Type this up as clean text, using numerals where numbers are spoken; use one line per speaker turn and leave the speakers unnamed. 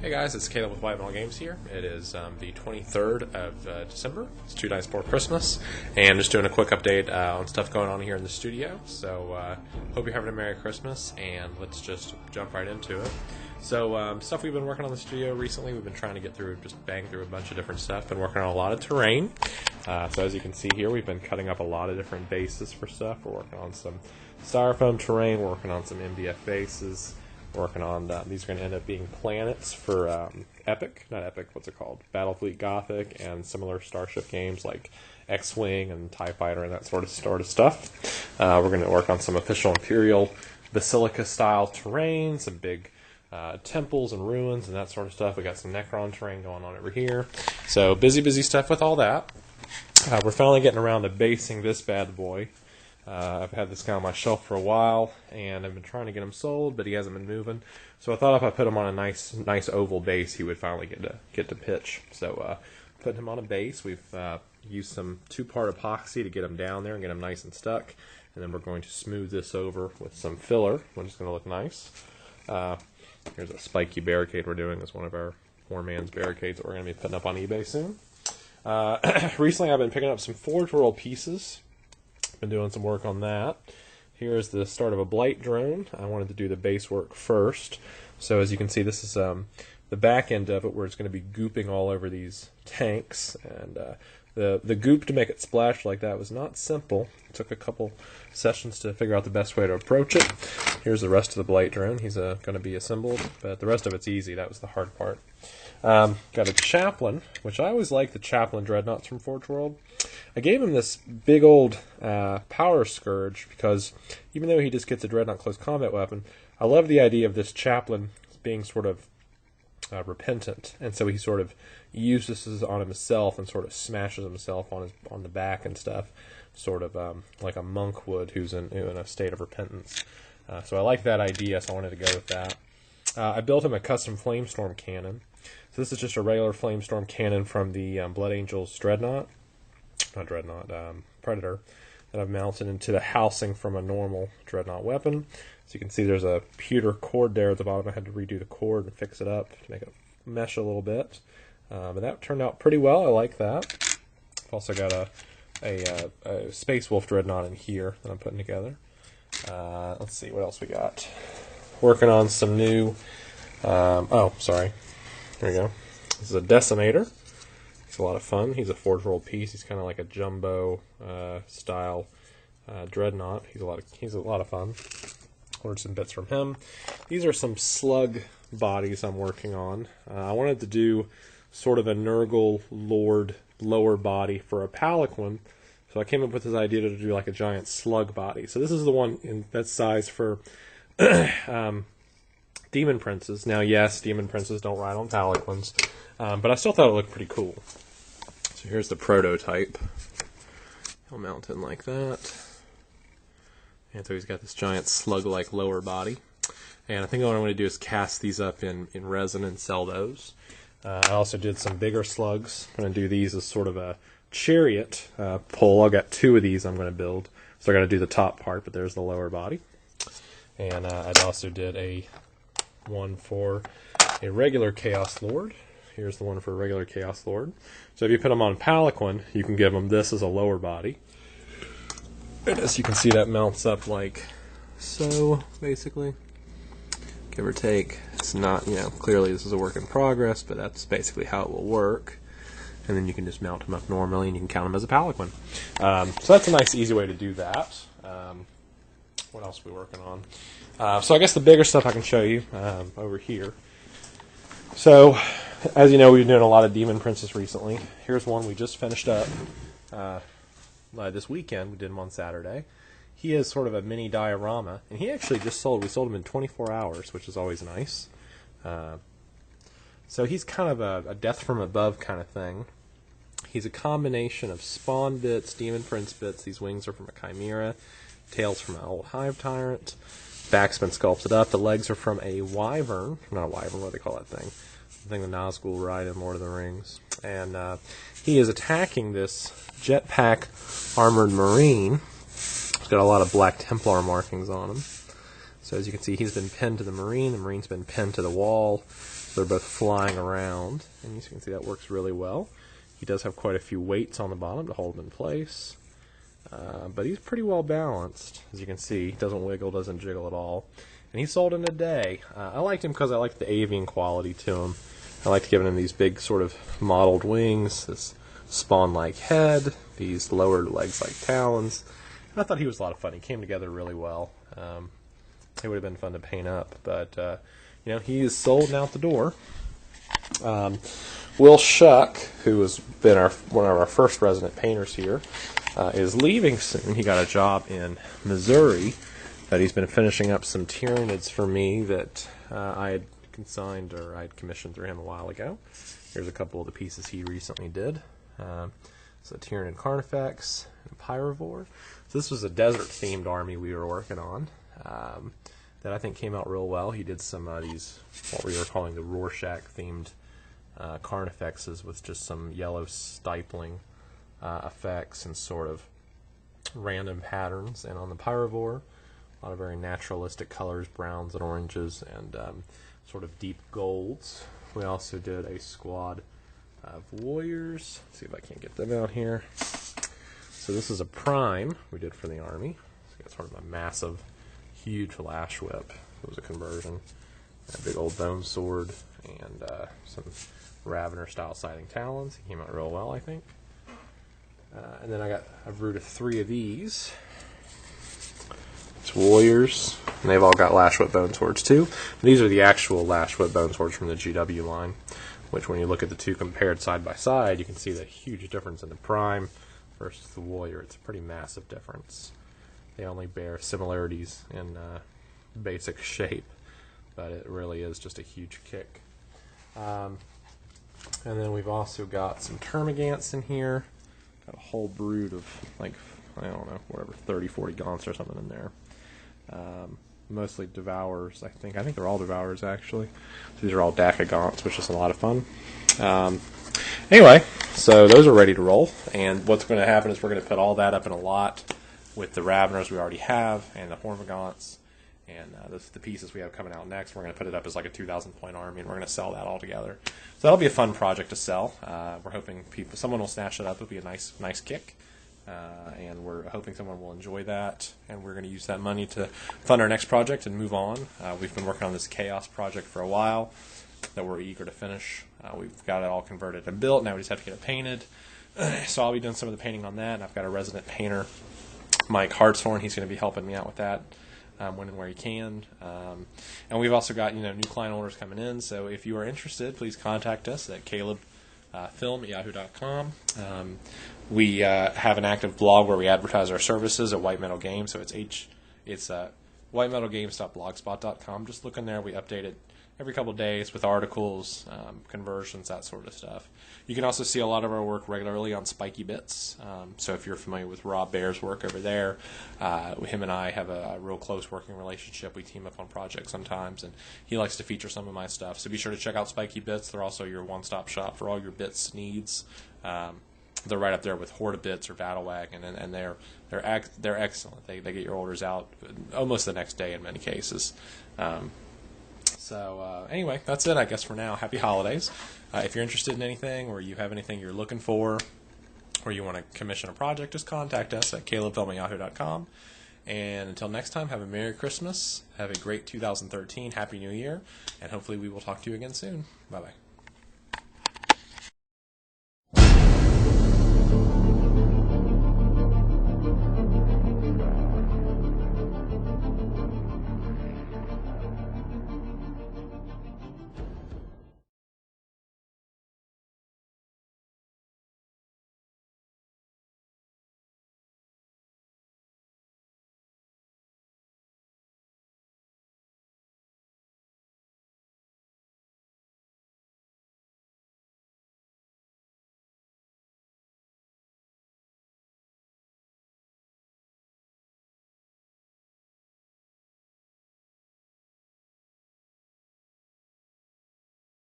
Hey guys, it's Caleb with White Metal Games here. It is the 23rd of December. It's 2 days before Christmas, and just doing a quick update on stuff going on here in the studio. So, hope you're having a Merry Christmas, and let's just jump right into it. So, stuff we've been working on in the studio recently, we've been trying to get through, just bang through a bunch of different stuff. Been working on a lot of terrain. So as you can see here, we've been cutting up a lot of different bases for stuff. We're working on some styrofoam terrain, we're working on some MDF bases. Working on these are going to end up being planets for Battlefleet Gothic and similar Starship games like X-Wing and TIE Fighter and that sort of stuff. We're going to work on some official Imperial Basilica style terrain, some big temples and ruins and that sort of stuff. We got some Necron terrain going on over here. So busy stuff with all that. We're finally getting around to basing this bad boy. I've had this guy on my shelf for a while, and I've been trying to get him sold, but he hasn't been moving. So I thought if I put him on a nice oval base, he would finally get to pitch. So putting him on a base, we've used some 2-part epoxy to get him down there and get him nice and stuck. And then we're going to smooth this over with some filler, which is going to look nice. Here's a spiky barricade we're doing. It's one of our Poor Man's barricades that we're going to be putting up on eBay soon. Recently, I've been picking up some Forge World pieces. Been doing some work on that. Here's the start of a Blight drone. I wanted to do the base work first. So as you can see, this is the back end of it where it's going to be gooping all over these tanks. And the goop to make it splash like that was not simple. It took a couple sessions to figure out the best way to approach it. Here's the rest of the Blight drone. He's going to be assembled, but the rest of it's easy. That was the hard part. Got a Chaplain, which I always like the Chaplain Dreadnoughts from Forge World. I gave him this big old Power Scourge because even though he just gets a Dreadnought close combat weapon, I love the idea of this Chaplain being sort of repentant, and so he sort of uses this on himself and sort of smashes himself on the back and stuff, sort of like a monk would who's in a state of repentance. So I like that idea, so I wanted to go with that. I built him a custom Flamestorm cannon. So this is just a regular Flamestorm cannon from the Blood Angels Predator that I've mounted into the housing from a normal Dreadnought weapon. So you can see there's a pewter cord there at the bottom. I had to redo the cord and fix it up to make it mesh a little bit. But that turned out pretty well. I like that. I've also got a Space Wolf Dreadnought in here that I'm putting together. Let's see what else we got. Working on some new... There we go. This is a Decimator. He's a lot of fun. He's a Forge World piece. He's kind of like a jumbo style Dreadnought. He's a lot of fun. Ordered some bits from him. These are some slug bodies I'm working on. I wanted to do sort of a Nurgle Lord lower body for a Palanquin, so I came up with this idea to do like a giant slug body. So this is the one in that size for Demon Princes. Now, yes, Demon Princes don't ride on Palanquins, but I still thought it looked pretty cool. So here's the prototype. He'll mount in like that. And so he's got this giant slug-like lower body. And I think what I'm going to do is cast these up in resin and sell those. I also did some bigger slugs. I'm going to do these as sort of a chariot pull. I've got 2 of these I'm going to build. So I'm going to do the top part, but there's the lower body. And I also did one for a regular Chaos Lord. Here's the one for a regular Chaos Lord. So if you put them on Palanquin, you can give them this as a lower body. And as you can see, that mounts up like so, basically. Give or take. It's not, clearly this is a work in progress, but that's basically how it will work. And then you can just mount them up normally, and you can count them as a Palanquin. So that's a nice, easy way to do that. What else are we working on? So I guess the bigger stuff I can show you over here. So, as you know, we've been doing a lot of Demon Princes recently. Here's one we just finished up this weekend. We did him on Saturday. He is sort of a mini diorama, and he actually just sold. We sold him in 24 hours, which is always nice. So he's kind of a death from above kind of thing. He's a combination of Spawn bits, Demon Prince bits. These wings are from a Chimera. Tails from an old Hive Tyrant. Back's been sculpted up. The legs are from a Wyvern. Not a Wyvern, what do they call that thing? The thing the Nazgul ride in Lord of the Rings. And he is attacking this jetpack armored Marine. He's got a lot of Black Templar markings on him. So as you can see, he's been pinned to the Marine. The Marine's been pinned to the wall. they're both flying around, and you can see that works really well. He does have quite a few weights on the bottom to hold him in place, but he's pretty well balanced. As you can see, he doesn't wiggle, doesn't jiggle at all, and he sold in a day. I liked him because I liked the avian quality to him. I liked giving him these big sort of mottled wings, this spawn-like head, these lower legs like talons. And I thought he was a lot of fun. He came together really well. It would have been fun to paint up, but he is sold and out the door. Will Shuck, who has been one of our first resident painters here, is leaving soon. He got a job in Missouri, but he's been finishing up some Tyranids for me that I had consigned, or I had commissioned through him a while ago. Here's a couple of the pieces he recently did. So Tyranid Carnifex and Pyrovore. So this was a desert-themed army we were working on. That I think came out real well. He did some of these, what we were calling the Rorschach-themed Carnifexes with just some yellow stifling effects and sort of random patterns. And on the Pyrovore, a lot of very naturalistic colors, browns and oranges, and sort of deep golds. We also did a squad of warriors. Let's see if I can get them out here. So this is a prime we did for the army. So we got sort of a massive, huge flash whip. It was a conversion. A big old bone sword and some Ravener style sighting talons. He came out real well, I think. And then I've brewed 3 of these. It's warriors, and they've all got lash whip bone swords too. And these are the actual lash whip bone swords from the GW line, which when you look at the two compared side by side, you can see the huge difference in the prime versus the warrior. It's a pretty massive difference. They only bear similarities in basic shape, but it really is just a huge kick. And then we've also got some Termagants in here. Got a whole brood of, like, I don't know, whatever, 30, 40 gaunts or something in there. Mostly Devourers, I think. I think they're all Devourers, actually. So these are all Daka gaunts, which is a lot of fun. Anyway, so those are ready to roll. And what's going to happen is we're going to put all that up in a lot with the Raveners we already have and the Hormagaunts and the pieces we have coming out next. We're going to put it up as like a 2,000 point army, and we're going to sell that all together. So that'll be a fun project to sell. We're hoping someone will snatch it up. It'll be a nice kick. And we're hoping someone will enjoy that, and we're going to use that money to fund our next project and move on. We've been working on this Chaos project for a while that we're eager to finish. We've got it all converted and built. Now we just have to get it painted. So I'll be doing some of the painting on that, and I've got a resident painter, Mike Hartshorn. He's going to be helping me out with that when and where he can. And we've also got new client orders coming in, so if you are interested, please contact us at calebfilm@yahoo.com. We have an active blog where we advertise our services at White Metal Games, so it's whitemetalgames.blogspot.com. Just look in there. We update it every couple of days with articles, conversions, that sort of stuff. You can also see a lot of our work regularly on Spiky Bits. So if you're familiar with Rob Baer's work over there, him and I have a real close working relationship. We team up on projects sometimes, and he likes to feature some of my stuff. So be sure to check out Spiky Bits. They're also your one-stop shop for all your bits needs. They're right up there with Horda Bits or Battle Wagon, and they're excellent. They get your orders out almost the next day in many cases. Anyway, that's it, I guess, for now. Happy holidays. If you're interested in anything, or you have anything you're looking for, or you want to commission a project, just contact us at calebfilm@yahoo.com. And until next time, have a Merry Christmas, have a great 2013, Happy New Year, and hopefully we will talk to you again soon. Bye-bye.